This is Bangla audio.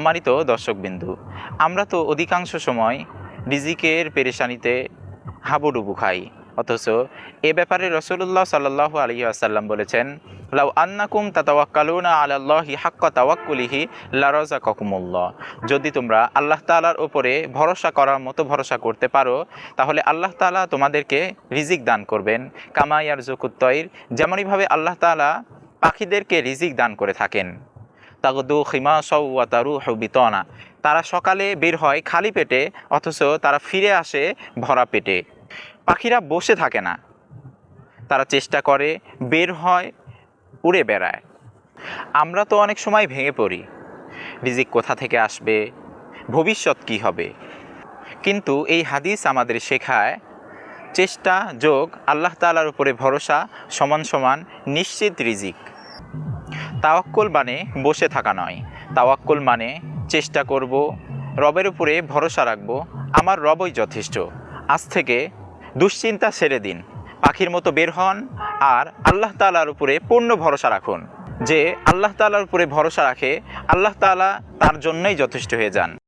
সম্মানিত দর্শকবিন্দু, আমরা তো অধিকাংশ সময় রিজিকের পেরেশানিতে হাবুডুবু খাই, অথচ এ ব্যাপারে রাসূলুল্লাহ সাল্লাল্লাহু আলাইহি ওয়াসাল্লাম বলেছেন, লাউ আন্নাকুম তাতাওয়াক্কালুনা আলাল্লাহি হাক্কা তাওয়াক্কুলিহি লারাযাকাকুমুল্লাহ। যদি তোমরা আল্লাহ তাআলার উপরে ভরসা করার মতো ভরসা করতে পারো, তাহলে আল্লাহ তাআলা তোমাদেরকে রিজিক দান করবেন। কামা ইয়ারযুকুত তয়র, যেমনইভাবে আল্লাহ তাআলা পাখিদেরকে রিজিক দান করে থাকেন। তাগদু খিমাসাও ওয়া তারুহু বিতানা, তারা সকালে বের হয় খালি পেটে, অথচ তারা ফিরে আসে ভরা পেটে। পাখিরা বসে থাকে না, তারা চেষ্টা করে, বের হয়, উড়ে বেড়ায়। আমরা তো অনেক সময় ভেঙে পড়ি, রিজিক কোথা থেকে আসবে, ভবিষ্যৎ কি হবে। কিন্তু এই হাদিস আমাদের শেখায়, চেষ্টা যোগ আল্লাহ তাআলার উপরে ভরসা সমান সমান নিশ্চিত রিজিক। তাওয়াক্কুল মানে বসে থাকা নয়, তাওয়াক্কুল মানে চেষ্টা করব, রবের উপরে ভরসা রাখব, আমার রবই যথেষ্ট। আজ থেকে দুশ্চিন্তা ছেড়ে দিন, পাখির মতো বের হন আর আল্লাহ তাআলার উপরে পূর্ণ ভরসা রাখুন। যে আল্লাহ তাআলার উপরে ভরসা রাখে, আল্লাহ তাআলা তার জন্যই যথেষ্ট হয়ে যান।